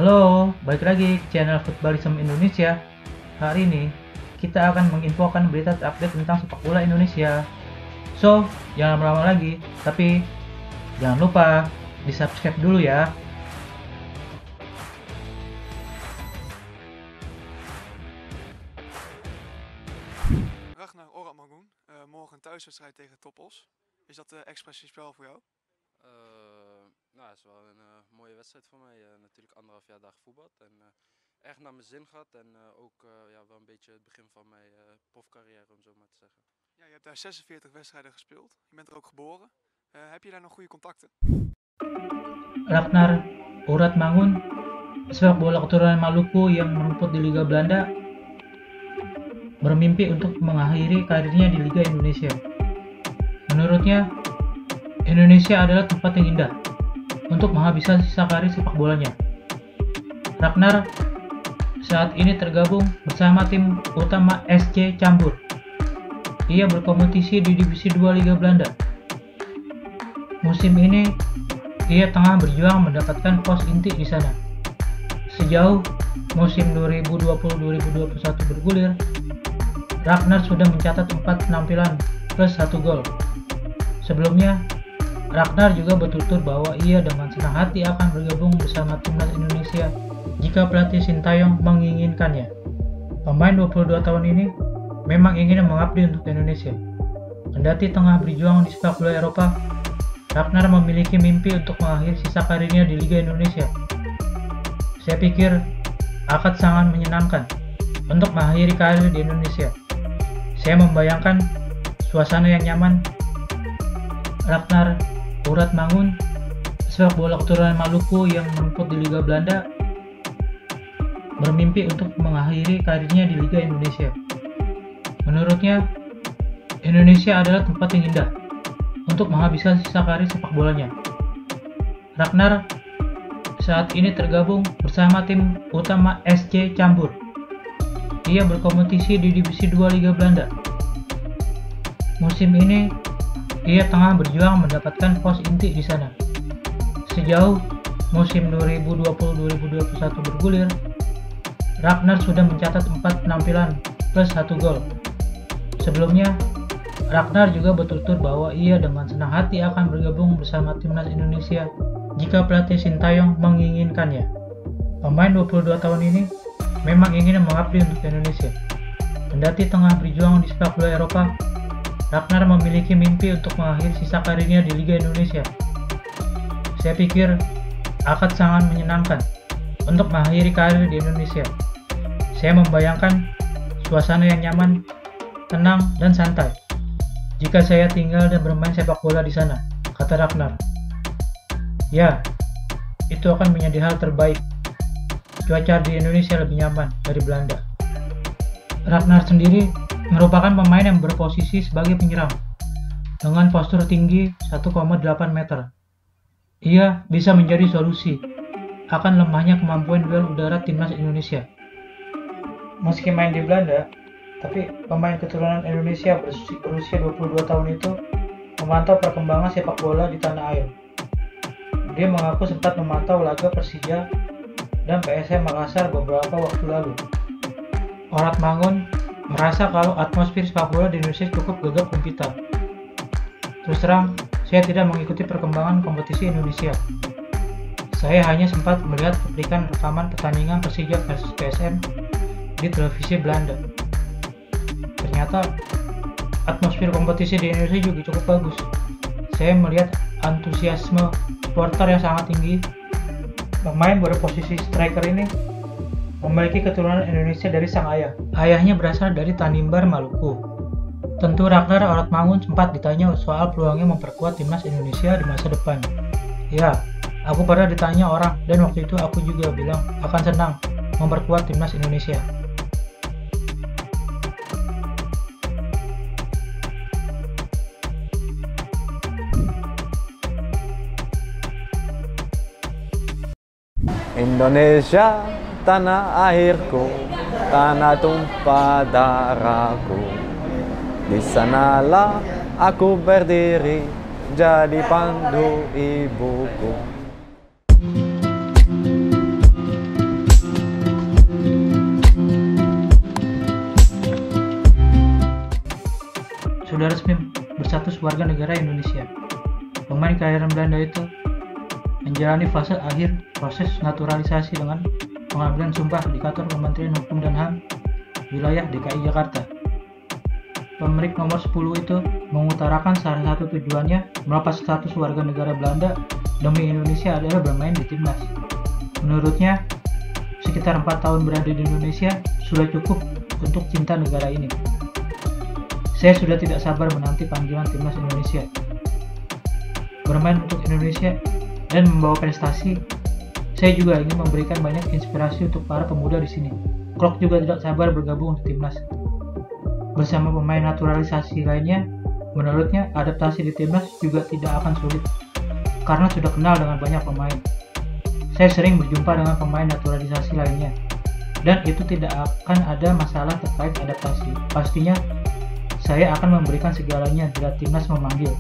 Halo, balik lagi ke channel Footballism Indonesia. Hari ini kita akan menginfokan berita terupdate tentang sepak bola Indonesia. So, jangan lama-lama lagi, tapi jangan lupa di subscribe dulu ya. Ragnar Orad-Mangoen, morgen een thuiswedstrijd tegen Toppos. Is dat expressief spel voor jou? Nou, het is wel een mooie wedstrijd voor mij. Natuurlijk 1,5 jaar daar gevoetbald en erg naar mijn zin gehad. En ook ja, wel een beetje het begin van mijn profcarrière, om zo maar te zeggen. Ja, je hebt daar 46 wedstrijden gespeeld. Je bent er ook geboren. Heb je daar nog goede contacten? Ragnar Orad-Mangoen, sepak bola keturunan Maluku yang merumput di Liga Belanda, bermimpi untuk mengakhiri karirnya di Liga Indonesia. Menurutnya, Indonesia adalah tempat yang indah untuk menghabiskan sisa karir sepak bolanya. Ragnar saat ini tergabung bersama tim utama SC Cambuur. Ia berkompetisi di Divisi 2 Liga Belanda. Musim ini, ia tengah berjuang mendapatkan pos inti di sana. Sejauh musim 2020-2021 bergulir, Ragnar sudah mencatat 4 penampilan plus 1 gol. Sebelumnya, Ragnar juga bertutur bahwa ia dengan senang hati akan bergabung bersama timnas Indonesia jika pelatih Sintayong menginginkannya. Pemain 22 tahun ini memang ingin mengabdi untuk Indonesia. Kendati tengah berjuang di sepak bola Eropa, Ragnar memiliki mimpi untuk mengakhiri sisa karirnya di Liga Indonesia. Saya pikir akan sangat menyenangkan untuk mengakhiri karir di Indonesia. Saya membayangkan suasana yang nyaman. Ragnar Orad-Mangoen, sepak bola keturunan Maluku yang merumput di Liga Belanda, bermimpi untuk mengakhiri karirnya di Liga Indonesia. Menurutnya, Indonesia adalah tempat yang indah untuk menghabiskan sisa karir sepak bolanya. Ragnar saat ini tergabung bersama tim utama SC Cambuur. Ia berkompetisi di Divisi 2 Liga Belanda. Musim ini, ia tengah berjuang mendapatkan pos inti di sana. Sejauh musim 2020-2021 bergulir, Ragnar sudah mencatat 4 penampilan plus 1 gol. Sebelumnya, Ragnar juga bertutur bahwa ia dengan senang hati akan bergabung bersama timnas Indonesia jika pelatih Sintayong menginginkannya. Pemain 22 tahun ini memang ingin mengabdi untuk Indonesia. Kendati tengah berjuang di sepak bola Eropa, Ragnar memiliki mimpi untuk mengakhiri sisa karirnya di Liga Indonesia. Saya pikir akan sangat menyenangkan untuk mengakhiri karir di Indonesia. Saya membayangkan suasana yang nyaman, tenang, dan santai jika saya tinggal dan bermain sepak bola di sana, kata Ragnar. Ya, itu akan menjadi hal terbaik. Cuaca di Indonesia lebih nyaman dari Belanda. Ragnar sendiri merupakan pemain yang berposisi sebagai penyerang dengan postur tinggi 1,8 meter. Ia bisa menjadi solusi akan lemahnya kemampuan duel udara timnas Indonesia. Meski main di Belanda, tapi pemain keturunan Indonesia berusia 22 tahun itu memantau perkembangan sepak bola di tanah air. Dia mengaku sempat memantau laga Persija dan PSM Makassar beberapa waktu lalu. Orad-Mangoen merasa kalau atmosfer sepak bola di Indonesia cukup gegap gempita. Terus terang, saya tidak mengikuti perkembangan kompetisi Indonesia. Saya hanya sempat melihat cuplikan rekaman pertandingan Persija versus PSM di televisi Belanda. Ternyata atmosfer kompetisi di Indonesia juga cukup bagus. Saya melihat antusiasme supporter yang sangat tinggi. Pemain berposisi striker ini memiliki keturunan Indonesia dari sang ayah. Ayahnya berasal dari Tanimbar, Maluku. Tentu Ragnar Orad-Mangoen sempat ditanya soal peluangnya memperkuat timnas Indonesia di masa depan. Ya, aku pernah ditanya orang dan waktu itu aku juga bilang akan senang memperkuat timnas Indonesia. Indonesia, tanah airku, tanah tumpah darahku. Di sanalah aku berdiri, jadi pandu ibuku. sudah resmi berstatus warga negara Indonesia. Pemain kelahiran Belanda itu menjalani fase akhir proses naturalisasi dengan pengambilan sumpah di kantor Kementerian Hukum dan HAM wilayah DKI Jakarta. Pemilik nomor 10 itu mengutarakan salah satu tujuannya melepas status warga negara Belanda demi Indonesia adalah bermain di timnas. Menurutnya, sekitar 4 tahun berada di Indonesia sudah cukup untuk cinta negara ini. Saya sudah tidak sabar menanti panggilan timnas Indonesia. Bermain untuk Indonesia dan membawa prestasi. Saya juga ingin memberikan banyak inspirasi untuk para pemuda di sini. Klok juga tidak sabar bergabung untuk timnas. Bersama pemain naturalisasi lainnya, menurutnya adaptasi di timnas juga tidak akan sulit karena sudah kenal dengan banyak pemain. Saya sering berjumpa dengan pemain naturalisasi lainnya dan itu tidak akan ada masalah terkait adaptasi. Pastinya saya akan memberikan segalanya bila timnas memanggil.